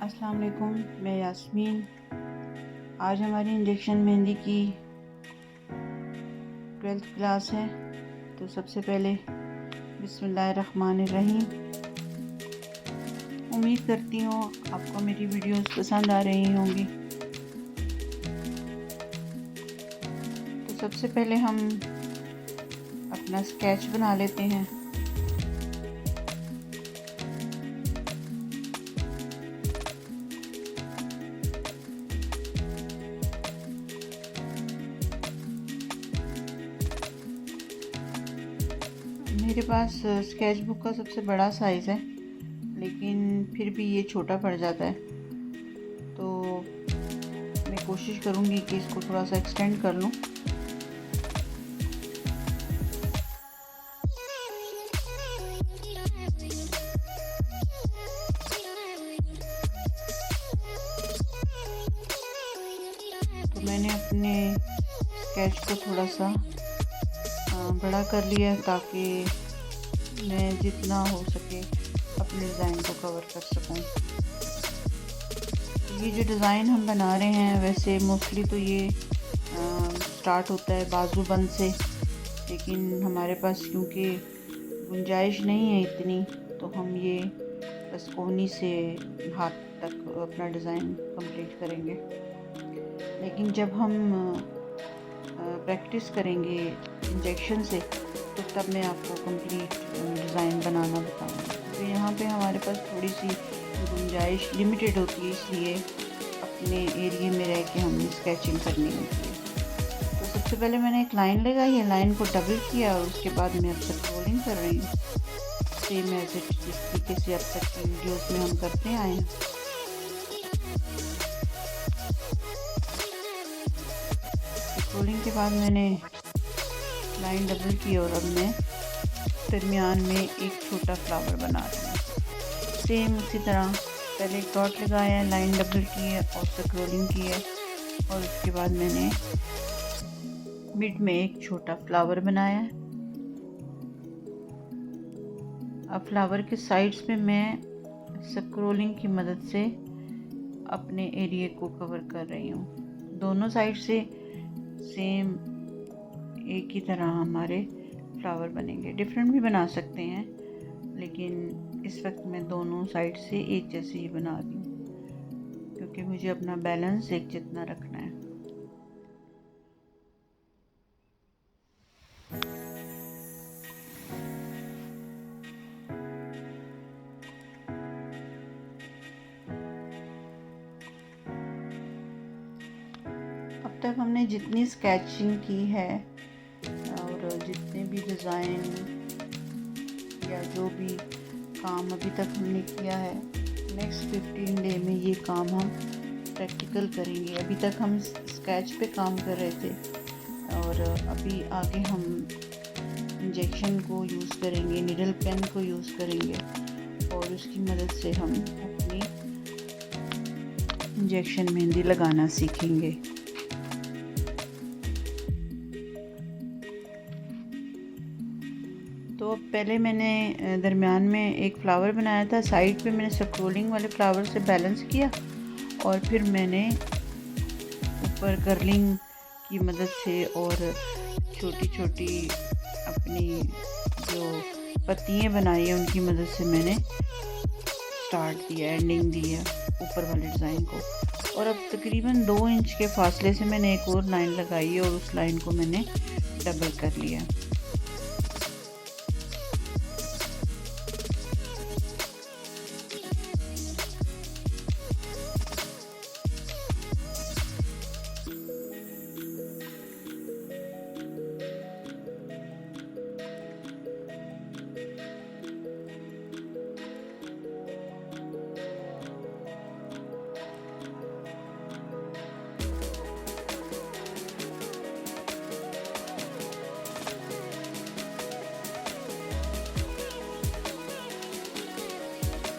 अस्सलाम वालेकुम, मैं यास्मीन। आज हमारी इंजेक्शन मेहंदी की 12th क्लास है। तो सबसे पहले बिस्मिल्लाहिर्रहमानिर्रहीम। उम्मीद करती हूँ आपको मेरी वीडियोस पसंद आ रही होंगी। तो सबसे पहले हम अपना स्केच बना लेते हैं। मेरे पास स्केच बुक का सबसे बड़ा साइज़ है, लेकिन फिर भी ये छोटा पड़ जाता है। तो मैं कोशिश करूँगी कि इसको थोड़ा सा एक्सटेंड कर लूँ। तो मैंने अपने स्केच को थोड़ा सा बड़ा कर लिया है ताकि मैं जितना हो सके अपने डिज़ाइन को कवर कर सकूं। ये जो डिज़ाइन हम बना रहे हैं, वैसे मोस्टली तो ये स्टार्ट होता है बाजूबंद से, लेकिन हमारे पास क्योंकि गुंजाइश नहीं है इतनी, तो हम ये बस कोहनी से हाथ तक अपना डिज़ाइन कंप्लीट करेंगे। लेकिन जब हम प्रैक्टिस करेंगे इंजेक्शन से, तो तब मैं आपको कंप्लीट डिज़ाइन बनाना बताऊंगी। तो यहाँ पे हमारे पास थोड़ी सी गुंजाइश लिमिटेड होती है, इसलिए अपने एरिया में रह के हमने स्केचिंग करनी होती है। तो सबसे पहले मैंने एक लाइन लगाई है, लाइन को डबल किया और उसके बाद मैं अब तक रोलिंग कर रही हूँ, सेम एज इट जिस तरीके से अब तक की वीडियोज़ में हम करते आए हैं। रोलिंग के बाद मैंने लाइन डबल की और अब मैं दरमियान में एक छोटा फ्लावर बना रही हूँ। सेम उसी तरह पहले एक डॉट लगाया है, लाइन डबल की है और स्क्रोलिंग की है, और उसके बाद मैंने मिड में एक छोटा फ्लावर बनाया है। अब फ्लावर के साइड्स में मैं स्क्रोलिंग की मदद से अपने एरिया को कवर कर रही हूँ। दोनों साइड से सेम एक ही तरह हमारे फ्लावर बनेंगे। डिफरेंट भी बना सकते हैं, लेकिन इस वक्त मैं दोनों साइड से एक जैसे ही बना रही हूँ, क्योंकि मुझे अपना बैलेंस एक जितना रखना है। अब तक हमने जितनी स्केचिंग की है और जितने भी डिज़ाइन या जो भी काम अभी तक हमने किया है, नेक्स्ट 15 डे में ये काम हम प्रैक्टिकल करेंगे। अभी तक हम स्केच पे काम कर रहे थे और अभी आगे हम इंजेक्शन को यूज़ करेंगे, निडल पेन को यूज़ करेंगे और उसकी मदद से हम अपनी इंजेक्शन मेहंदी लगाना सीखेंगे। तो पहले मैंने दरमियान में एक फ़्लावर बनाया था, साइड पे मैंने स्क्रोलिंग वाले फ्लावर से बैलेंस किया और फिर मैंने ऊपर कर्लिंग की मदद से और छोटी छोटी अपनी जो पत्तियाँ बनाई है उनकी मदद से मैंने स्टार्ट दिया, एंडिंग दी है ऊपर वाले डिज़ाइन को। और अब तकरीबन 2 इंच के फासले से मैंने एक और लाइन लगाई है और उस लाइन को मैंने डबल कर लिया।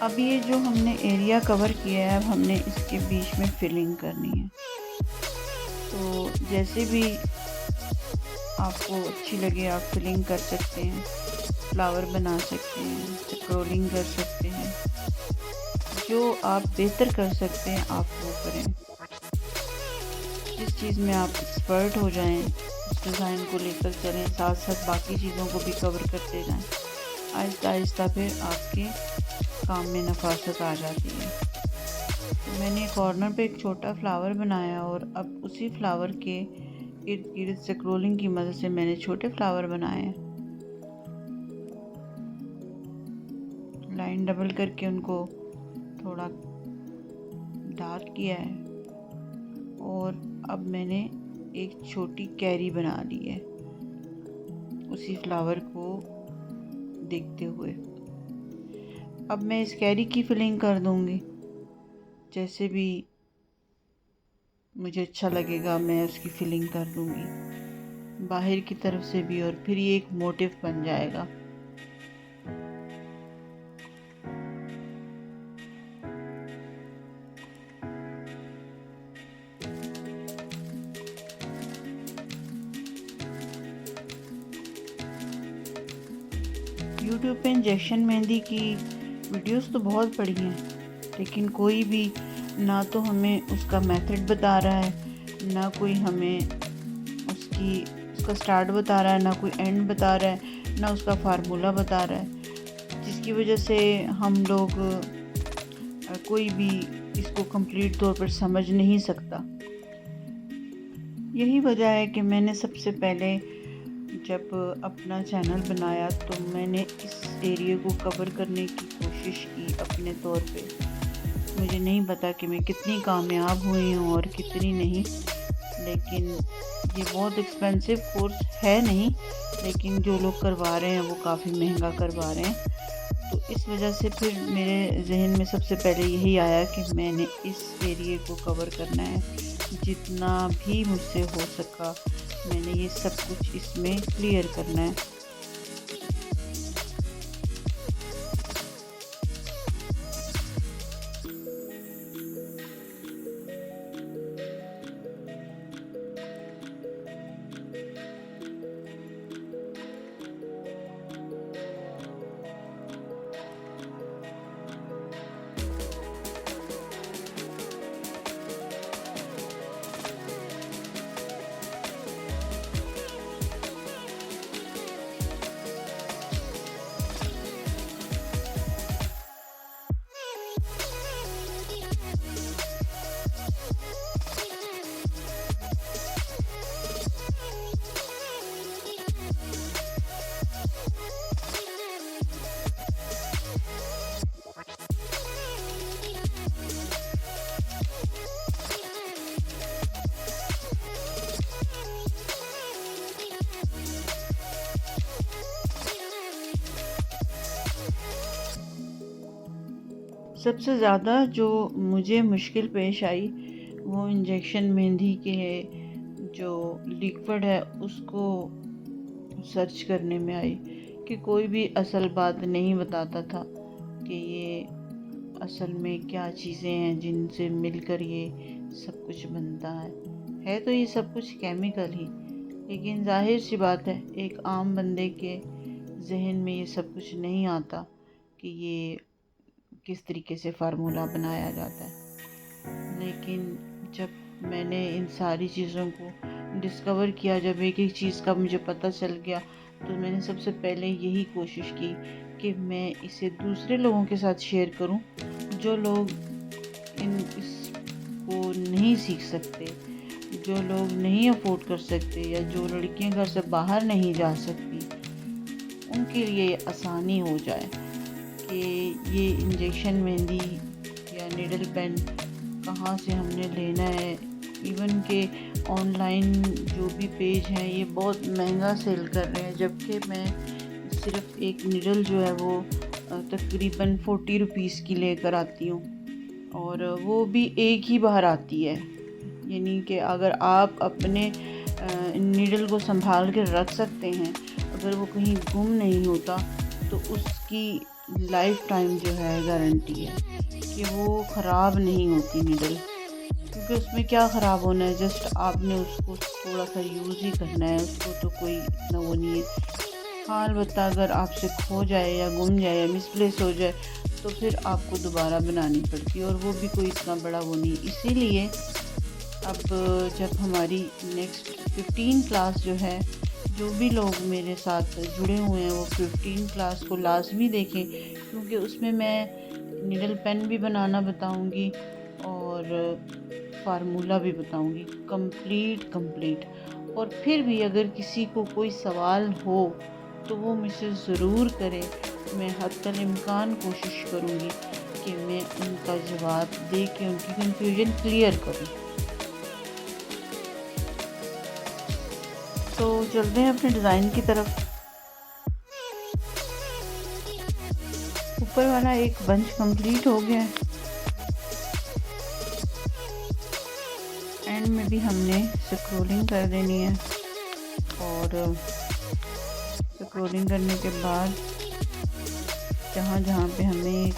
अब ये जो हमने एरिया कवर किया है, अब हमने इसके बीच में फिलिंग करनी है। तो जैसे भी आपको अच्छी लगे आप फिलिंग कर सकते हैं, फ्लावर बना सकते हैं, स्क्रोलिंग कर सकते हैं। जो आप बेहतर कर सकते हैं आप वो करें। जिस चीज़ में आप एक्सपर्ट हो जाएं उस डिज़ाइन को लेकर चलें, साथ साथ बाकी चीज़ों को भी कवर करते जाएं। आहिस्ता आहिस्ता फिर आपके काम में नफासत आ जाती है। तो मैंने कॉर्नर पे एक छोटा फ्लावर बनाया और अब उसी फ्लावर के इर्द गिर्द स्क्रोलिंग की मदद से मैंने छोटे फ्लावर बनाए हैं। लाइन डबल करके उनको थोड़ा डार्क किया है और अब मैंने एक छोटी कैरी बना ली है उसी फ्लावर को देखते हुए। अब मैं इस कैरी की फिलिंग कर दूंगी, जैसे भी मुझे अच्छा लगेगा मैं उसकी फिलिंग कर दूंगी बाहर की तरफ से भी, और फिर ये एक मोटिव बन जाएगा। यूट्यूब पे इंजेक्शन मेहंदी की वीडियोस तो बहुत पड़ी हैं, लेकिन कोई भी ना तो हमें उसका मेथड बता रहा है, ना कोई हमें उसका स्टार्ट बता रहा है, ना कोई एंड बता रहा है, ना उसका फार्मूला बता रहा है, जिसकी वजह से हम लोग कोई भी इसको कंप्लीट तौर पर समझ नहीं सकता। यही वजह है कि मैंने सबसे पहले जब अपना चैनल बनाया तो मैंने इस एरिया को कवर करने की कोशिश की अपने तौर पे। मुझे नहीं पता कि मैं कितनी कामयाब हुई हूँ और कितनी नहीं, लेकिन ये बहुत एक्सपेंसिव कोर्स है नहीं, लेकिन जो लोग करवा रहे हैं वो काफ़ी महंगा करवा रहे हैं। तो इस वजह से फिर मेरे जहन में सबसे पहले यही आया कि मैंने इस एरिया को कवर करना है, जितना भी मुझसे हो सका मैंने ये सब कुछ इसमें क्लियर करना है। सबसे ज़्यादा जो मुझे मुश्किल पेश आई वो इंजेक्शन मेहंदी के जो लिक्विड है उसको सर्च करने में आई, कि कोई भी असल बात नहीं बताता था कि ये असल में क्या चीज़ें हैं जिनसे मिलकर ये सब कुछ बनता है तो ये सब कुछ केमिकल ही, लेकिन जाहिर सी बात है एक आम बंदे के जहन में ये सब कुछ नहीं आता कि ये किस तरीके से फार्मूला बनाया जाता है। लेकिन जब मैंने इन सारी चीज़ों को डिस्कवर किया, जब एक एक चीज़ का मुझे पता चल गया, तो मैंने सबसे पहले यही कोशिश की कि मैं इसे दूसरे लोगों के साथ शेयर करूं, जो लोग इसको नहीं सीख सकते, जो लोग नहीं अफोर्ड कर सकते, या जो लड़कियां घर से बाहर नहीं जा सकती, उनके लिए आसानी हो जाए कि ये इंजेक्शन मेहंदी या नीडल पेन कहाँ से हमने लेना है। इवन के ऑनलाइन जो भी पेज हैं ये बहुत महंगा सेल कर रहे हैं, जबकि मैं सिर्फ एक नीडल जो है वो तकरीबन 40 रुपीज़ की लेकर आती हूँ, और वो भी एक ही बार आती है। यानी कि अगर आप अपने नीडल को संभाल कर रख सकते हैं, अगर वो कहीं गुम नहीं होता तो उसकी लाइफ टाइम जो है गारंटी है कि वो ख़राब नहीं होती नीडल, क्योंकि उसमें क्या ख़राब होना है, जस्ट आपने उसको थोड़ा सा यूज़ ही करना है, उसको तो कोई इतना वो नहीं है। हाँ, अलबत्ता अगर आपसे खो जाए या गुम जाए या मिसप्लेस हो जाए तो फिर आपको दोबारा बनानी पड़ती है, और वो भी कोई इतना बड़ा वो नहीं। इसीलिए अब जब हमारी नेक्स्ट 15 क्लास जो है, जो भी लोग मेरे साथ जुड़े हुए हैं वो 15 क्लास को लाजमी देखें, क्योंकि उसमें मैं निडल पेन भी बनाना बताऊंगी और फार्मूला भी बताऊंगी कंप्लीट। और फिर भी अगर किसी को कोई सवाल हो तो वो मुझसे ज़रूर करे। मैं हद्दल इम्कान कोशिश करूंगी कि मैं उनका जवाब दे के उनकी कंफ्यूजन क्लियर करूं। तो चलते हैं अपने डिज़ाइन की तरफ। ऊपर वाला एक बंच कंप्लीट हो गया है। एंड में भी हमने स्क्रोलिंग कर देनी है, और स्क्रोलिंग करने के बाद जहाँ जहाँ पे हमें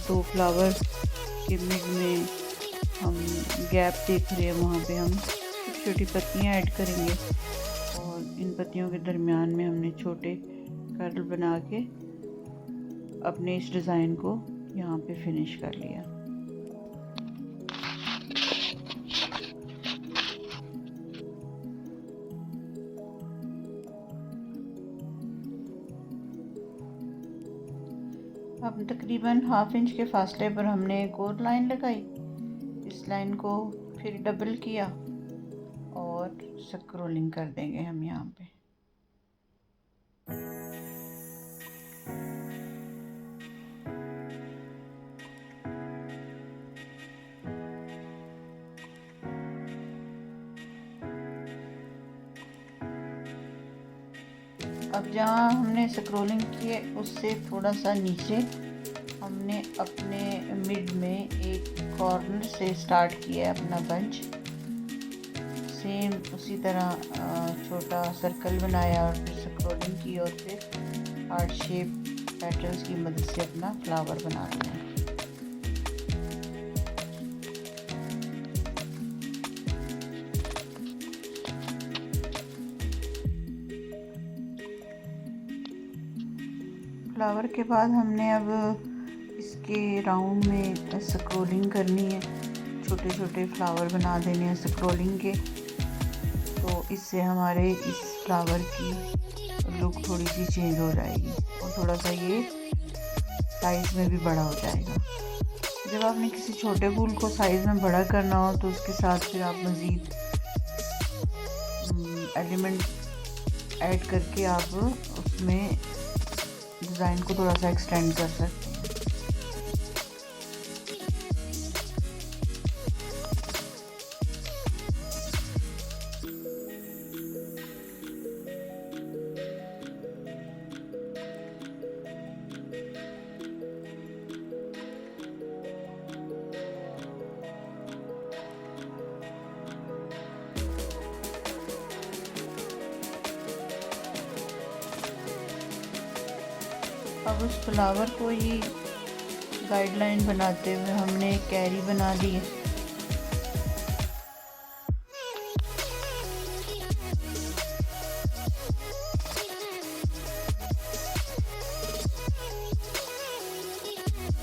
2 फ्लावर के मिड में हम गैप देख रहे हैं, वहाँ पे हम छोटी छोटी पत्तियाँ ऐड करेंगे, और इन पत्तियों के दरमियान में हमने छोटे कर्ल बना के अपने इस डिज़ाइन को यहाँ पे फिनिश कर लिया। अब तकरीबन 1/2 इंच के फासले पर हमने एक और लाइन लगाई। इस लाइन को फिर डबल किया और स्क्रोलिंग कर देंगे हम यहाँ पे। अब जहाँ हमने स्क्रोलिंग की है उससे थोड़ा सा नीचे हमने अपने मिड में एक कॉर्नर से स्टार्ट किया है अपना बंच। सेम उसी तरह छोटा सर्कल बनाया और फिर स्क्रोलिंग की, और फिर हार्ट शेप पेटल्स की मदद से अपना फ्लावर बना लिया। फ्लावर के बाद हमने अब इसके राउंड में स्क्रोलिंग करनी है, छोटे छोटे फ्लावर बना देने हैं स्क्रोलिंग के। तो इससे हमारे इस फ्लावर की लुक थोड़ी सी चेंज हो जाएगी, और थोड़ा सा ये साइज़ में भी बड़ा हो जाएगा। जब आपने किसी छोटे फूल को साइज़ में बड़ा करना हो तो उसके साथ फिर आप मज़ीद एलिमेंट ऐड करके आप उसमें डिज़ाइन को थोड़ा सा एक्सटेंड कर सकते हैं। अब उस फ्लावर को ही गाइडलाइन बनाते हुए हमने एक कैरी बना ली है।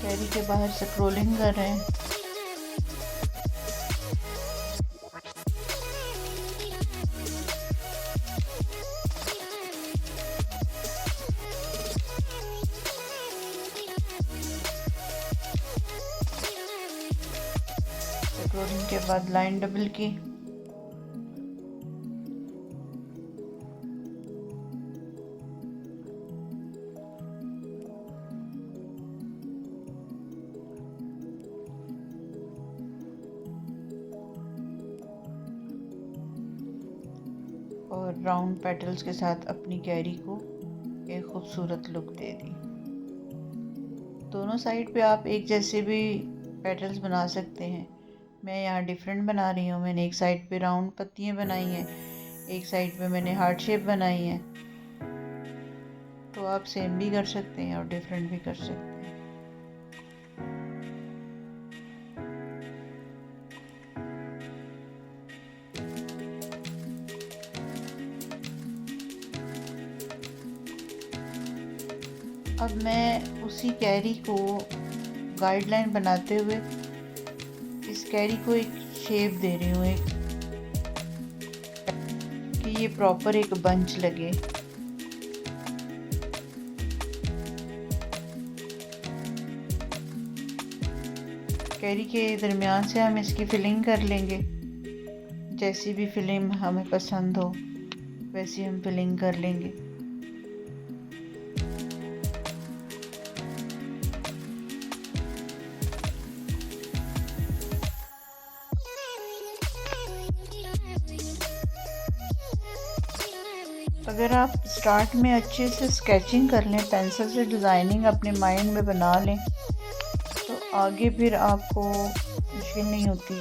कैरी के बाहर स्क्रोलिंग कर रहे हैं। स्क्रोलिंग के बाद लाइन डबल की, और राउंड पेटल्स के साथ अपनी कैरी को एक खूबसूरत लुक दे दी। दोनों साइड पे आप एक जैसे भी पेटल्स बना सकते हैं। मैं यहाँ डिफरेंट बना रही हूँ। मैंने एक साइड पे राउंड पत्तियाँ बनाई हैं, एक साइड पे मैंने हार्ट शेप बनाई है। तो आप सेम भी कर सकते हैं और डिफरेंट भी कर सकते हैं। अब मैं उस उसी कैरी को गाइडलाइन बनाते हुए इस कैरी को एक शेप दे रही हूँ, एक कि ये प्रॉपर एक बंच लगे। कैरी के दरमियान से हम इसकी फिलिंग कर लेंगे। जैसी भी फिलिंग हमें पसंद हो वैसी हम फिलिंग कर लेंगे। अगर आप स्टार्ट में अच्छे से स्केचिंग कर लें, पेंसिल से डिज़ाइनिंग अपने माइंड में बना लें, तो आगे फिर आपको मुश्किल नहीं होती।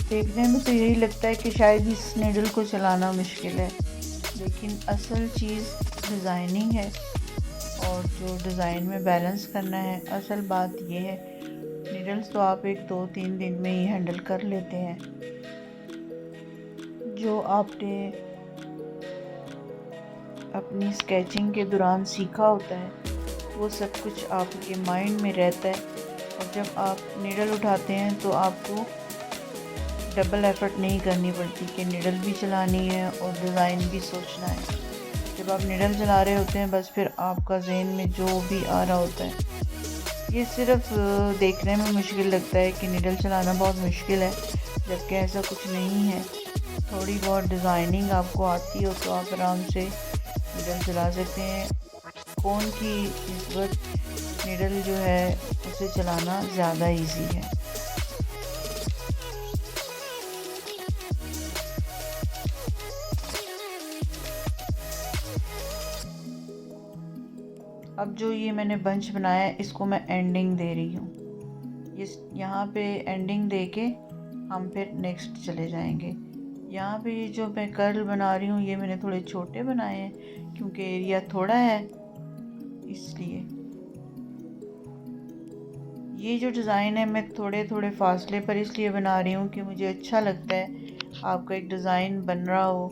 देखने में तो यही लगता है कि शायद इस नीडल को चलाना मुश्किल है, लेकिन असल चीज़ डिज़ाइनिंग है और जो डिज़ाइन में बैलेंस करना है। असल बात ये है, नीडल्स तो आप 1-2-3 दिन में ही हैंडल कर लेते हैं। जो आपने अपनी स्केचिंग के दौरान सीखा होता है वो सब कुछ आपके माइंड में रहता है, और जब आप नीडल उठाते हैं तो आपको डबल एफर्ट नहीं करनी पड़ती कि नीडल भी चलानी है और डिज़ाइन भी सोचना है। जब आप नीडल चला रहे होते हैं बस फिर आपका जहन में जो भी आ रहा होता है, ये सिर्फ देखने में मुश्किल लगता है कि नीडल चलाना बहुत मुश्किल है, जबकि ऐसा कुछ नहीं है। थोड़ी बहुत डिज़ाइनिंग आपको आती हो तो आप आराम से नीडल चला सकते हैं। कोन की निस्बत नीडल जो है उसे चलाना ज़्यादा इजी है। अब जो ये मैंने बंच बनाया है इसको मैं एंडिंग दे रही हूँ। इस यहाँ पे एंडिंग दे के हम फिर नेक्स्ट चले जाएंगे। यहाँ पे ये जो मैं कर्ल बना रही हूँ ये मैंने थोड़े छोटे बनाए हैं क्योंकि एरिया थोड़ा है, इसलिए ये जो डिज़ाइन है मैं थोड़े थोड़े फासले पर इसलिए बना रही हूँ कि मुझे अच्छा लगता है आपका एक डिज़ाइन बन रहा हो।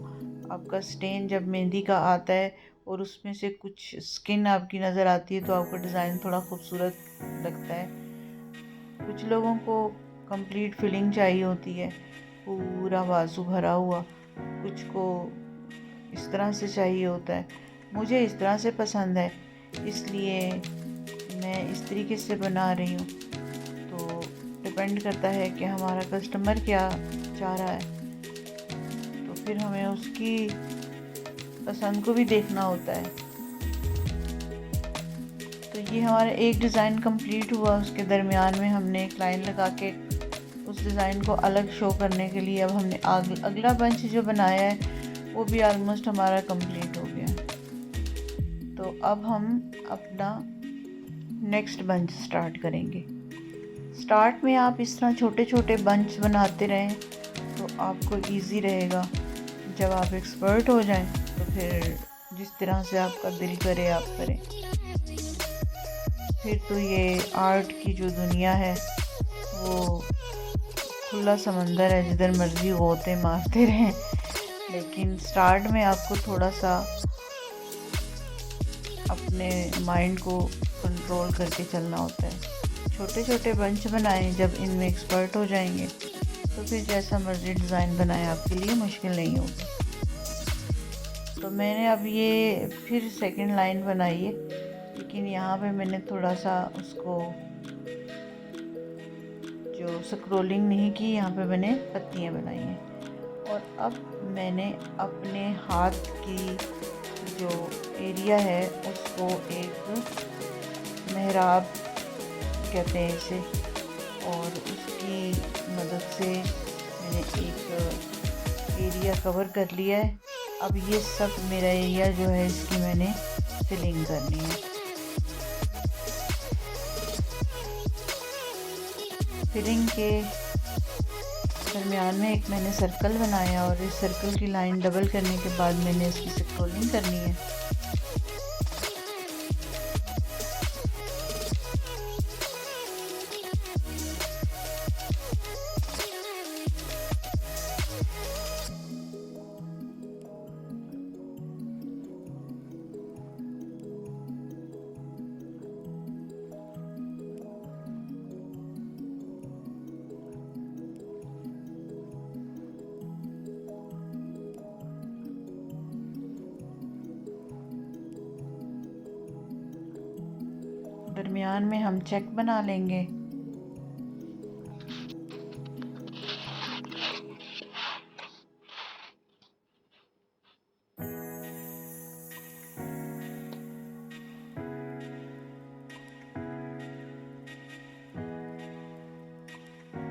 आपका स्टेन जब मेहंदी का आता है और उसमें से कुछ स्किन आपकी नज़र आती है तो आपका डिज़ाइन थोड़ा खूबसूरत लगता है। कुछ लोगों को कंप्लीट फिलिंग चाहिए होती है, पूरा बाजू भरा हुआ, कुछ को इस तरह से चाहिए होता है। मुझे इस तरह से पसंद है, इसलिए मैं इस तरीके से बना रही हूँ। तो डिपेंड करता है कि हमारा कस्टमर क्या चाह रहा है, तो फिर हमें उसकी पसंद को भी देखना होता है। तो ये हमारा एक डिज़ाइन कंप्लीट हुआ, उसके दरमियान में हमने एक लाइन लगा के उस डिज़ाइन को अलग शो करने के लिए अब हमने अगला बंच जो बनाया है वो भी ऑलमोस्ट हमारा कंप्लीट हो गया। तो अब हम अपना नेक्स्ट बंच स्टार्ट करेंगे। स्टार्ट में आप इस तरह छोटे छोटे बंच बनाते रहें तो आपको इजी रहेगा। जब आप एक्सपर्ट हो जाएं तो फिर जिस तरह से आपका दिल करे आप करें। फिर तो ये आर्ट की जो दुनिया है वो खुला समंदर है, जिधर मर्जी गोते मारते रहें। लेकिन स्टार्ट में आपको थोड़ा सा अपने माइंड को कंट्रोल करके चलना होता है। छोटे छोटे बंच बनाएं, जब इनमें एक्सपर्ट हो जाएंगे तो फिर जैसा मर्जी डिज़ाइन बनाएं आपके लिए मुश्किल नहीं होगी। तो मैंने अब ये फिर सेकंड लाइन बनाई है, लेकिन यहाँ पे मैंने थोड़ा सा उसको जो स्क्रोलिंग नहीं की, यहाँ पे मैंने पत्तियाँ बनाई हैं। और अब मैंने अपने हाथ की जो एरिया है उसको एक मेहराब कहते हैं इसे, और उसकी मदद से मैंने एक एरिया कवर कर लिया है। अब ये सब मेरा एरिया जो है इसकी मैंने फिलिंग करनी है। फिलिंग के दरमियान में एक मैंने सर्कल बनाया और इस सर्कल की लाइन डबल करने के बाद मैंने इसकी स्क्रोलिंग करनी है। दरमियान में हम चेक बना लेंगे।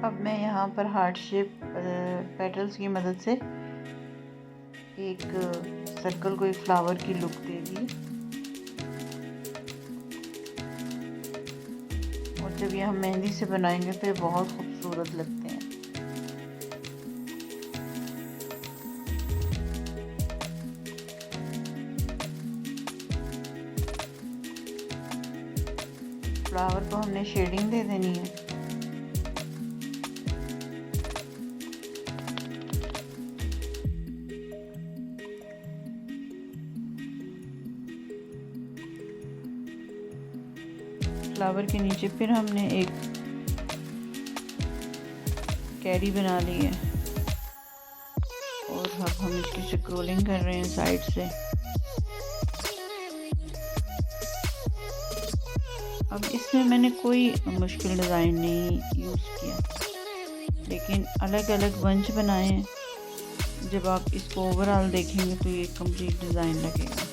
अब मैं यहाँ पर हार्ट शेप पेटल्स की मदद से एक सर्कल को एक फ्लावर की लुक दे दी। और जब ये हम मेहंदी से बनाएंगे तो ये बहुत खूबसूरत लगते हैं। फ्लावर को हमने शेडिंग दे देनी है। फ्लावर के नीचे फिर हमने एक कैरी बना ली है और अब हम इसकी स्क्रोलिंग कर रहे हैं साइड से। अब इसमें मैंने कोई मुश्किल डिज़ाइन नहीं यूज़ किया, लेकिन अलग अलग बंच बनाए हैं। जब आप इसको ओवरऑल देखेंगे तो ये कंप्लीट डिज़ाइन लगेगा।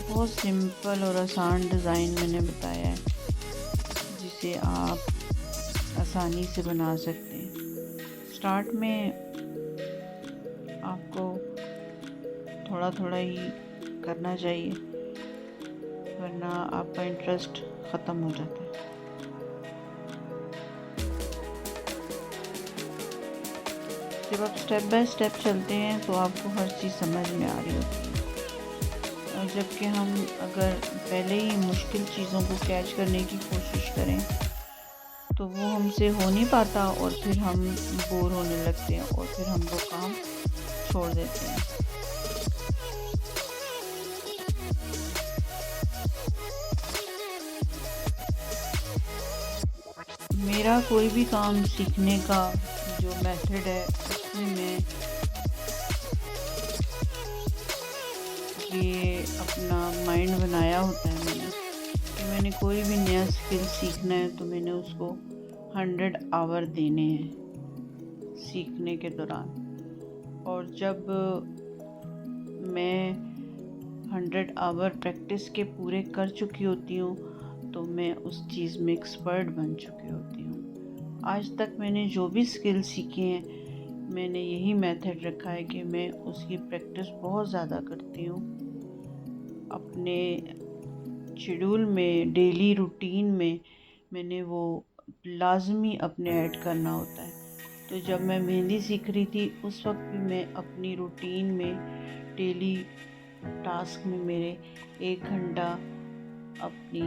बहुत सिंपल और आसान डिज़ाइन मैंने बताया है, जिसे आप आसानी से बना सकते हैं। स्टार्ट में आपको थोड़ा थोड़ा ही करना चाहिए, वरना आपका इंटरेस्ट ख़त्म हो जाता है। जब आप स्टेप बाय स्टेप चलते हैं तो आपको हर चीज़ समझ में आ रही होती है। जबकि हम अगर पहले ही मुश्किल चीज़ों को कैच करने की कोशिश करें तो वो हमसे हो नहीं पाता और फिर हम बोर होने लगते हैं और फिर हम वो काम छोड़ देते हैं। मेरा कोई भी काम सीखने का जो मेथड है उसमें मैं ये अपना माइंड बनाया होता है मैंने कि मैंने कोई भी नया स्किल सीखना है तो मैंने उसको 100 आवर देने हैं सीखने के दौरान। और जब मैं 100 आवर प्रैक्टिस के पूरे कर चुकी होती हूँ तो मैं उस चीज़ में एक्सपर्ट बन चुकी होती हूँ। आज तक मैंने जो भी स्किल सीखे हैं मैंने यही मेथड रखा है कि मैं उसकी प्रैक्टिस बहुत ज़्यादा करती हूँ। अपने शेड्यूल में, डेली रूटीन में मैंने वो लाजमी अपने ऐड करना होता है। तो जब मैं मेहंदी सीख रही थी उस वक्त भी मैं अपनी रूटीन में, डेली टास्क में मेरे 1 घंटा अपनी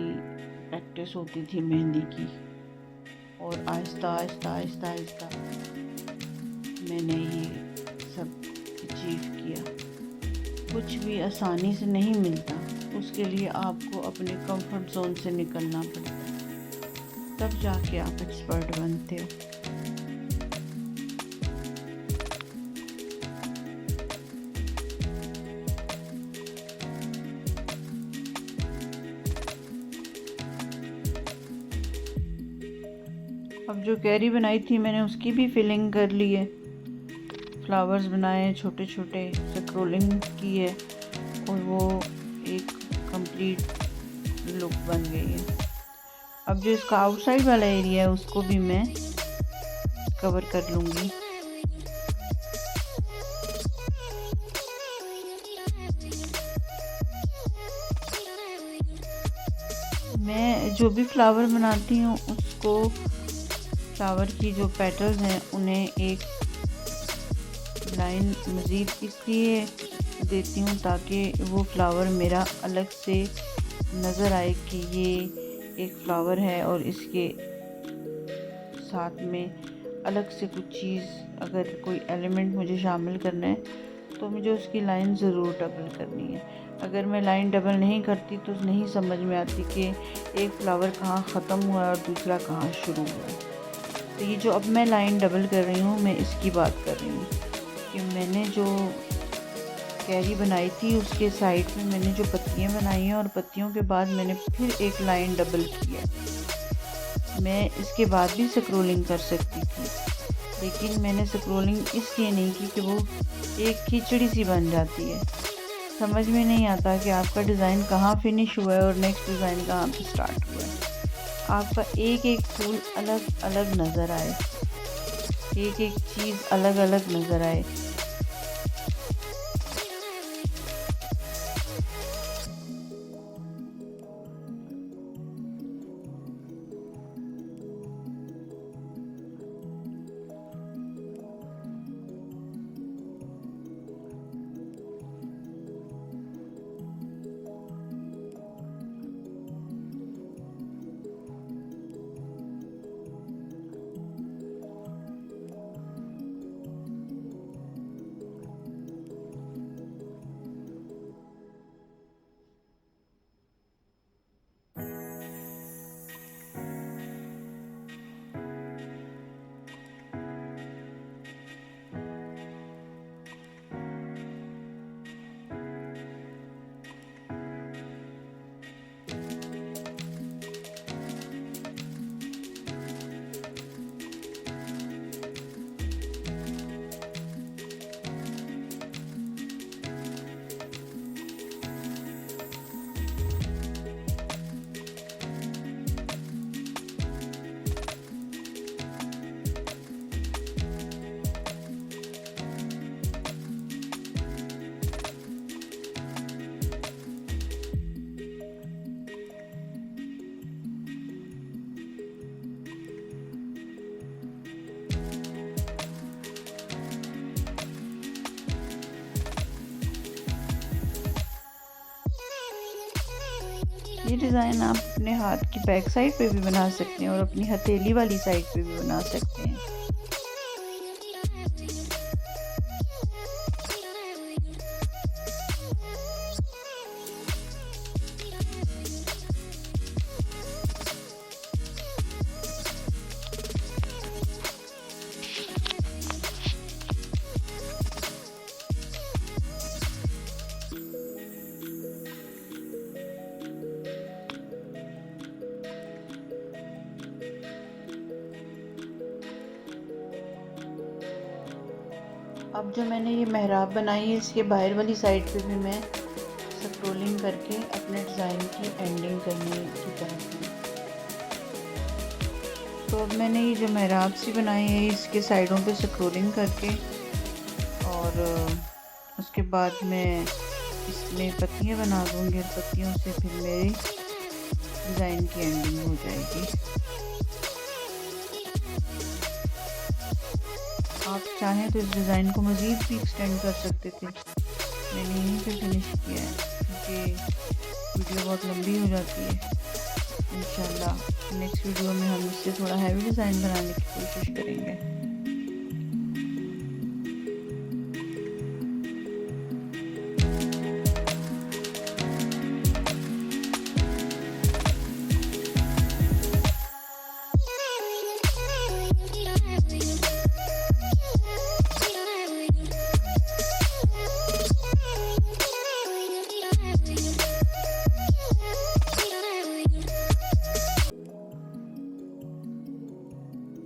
प्रैक्टिस होती थी मेहंदी की। और आहिस्ता आहिस्ता आहिस्ता आहिस्ता मैंने ये सब अचीव किया। कुछ भी आसानी से नहीं मिलता, उसके लिए आपको अपने कंफर्ट जोन से निकलना पड़ता है, तब जाके आप एक्सपर्ट बनते हो। अब जो कैरी बनाई थी मैंने उसकी भी फिलिंग कर ली है, फ्लावर्स बनाए छोटे छोटे, स्क्रोलिंग की है और वो एक कंप्लीट लुक बन गई है। अब जो इसका आउटसाइड वाला एरिया है उसको भी मैं कवर कर लूँगी। मैं जो भी फ्लावर बनाती हूँ उसको, फ्लावर की जो पेटल्स हैं उन्हें एक लाइन मज़ीद इसलिए देती हूँ ताकि वो फ्लावर मेरा अलग से नज़र आए कि ये एक फ्लावर है और इसके साथ में अलग से कुछ चीज़, अगर कोई एलिमेंट मुझे शामिल करना है तो मुझे उसकी लाइन ज़रूर डबल करनी है। अगर मैं लाइन डबल नहीं करती तो नहीं समझ में आती कि एक फ्लावर कहाँ ख़त्म हुआ और दूसरा कहाँ शुरू हुआ। तो ये जो अब मैं लाइन डबल कर रही हूँ, मैं इसकी बात कर रही हूँ कि मैंने जो कैरी बनाई थी उसके साइड में मैंने जो पत्तियाँ बनाई हैं और पत्तियों के बाद मैंने फिर एक लाइन डबल की है। मैं इसके बाद भी स्क्रोलिंग कर सकती थी, लेकिन मैंने स्क्रोलिंग इसलिए नहीं की कि वो एक खिचड़ी सी बन जाती है। समझ में नहीं आता कि आपका डिज़ाइन कहाँ फिनिश हुआ है और नेक्स्ट डिज़ाइन कहाँ पे स्टार्ट हुआ है। आपका एक एक फूल अलग अलग नज़र आए, एक एक चीज़ अलग अलग नज़र आए। ये डिज़ाइन आप अपने हाथ की बैक साइड पे भी बना सकते हैं और अपनी हथेली वाली साइड पे भी बना सकते हैं। अब जो मैंने ये मेहराब बनाई है इसके बाहर वाली साइड पे भी मैं स्क्रोलिंग करके अपने डिज़ाइन की एंडिंग करने की तरफ हूँ। तो अब मैंने ये जो मेहराब सी बनाई है इसके साइडों पे स्क्रोलिंग करके और उसके बाद मैं इसमें पत्तियाँ बना दूँगी और पत्तियों से फिर मेरी डिज़ाइन की एंडिंग हो जाएगी। आप चाहें तो इस डिज़ाइन को मज़ीद भी एक्सटेंड कर सकते थे, मैंने यहीं पे फिनिश किया है क्योंकि वीडियो बहुत लंबी हो जाती है। इंशाल्लाह नेक्स्ट वीडियो में हम इससे थोड़ा हैवी डिज़ाइन बनाने की कोशिश करेंगे।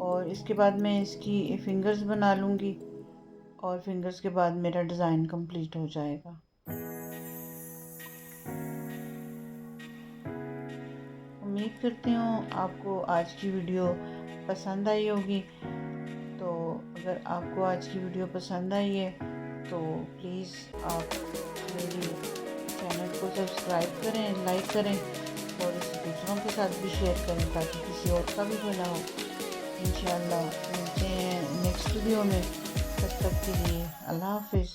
और इसके बाद मैं इसकी फिंगर्स बना लूँगी और फिंगर्स के बाद मेरा डिज़ाइन कंप्लीट हो जाएगा। उम्मीद करती हूँ आपको आज की वीडियो पसंद आई होगी। तो अगर आपको आज की वीडियो पसंद आई है तो प्लीज़ आप मेरी चैनल को सब्सक्राइब करें, लाइक करें और इसे दूसरों के साथ भी शेयर करें ताकि किसी और का भी भला हो। इंशाल्लाह मिलते हैं नेक्स्ट वीडियो में, तब तक के लिए अल्लाह हाफिज़।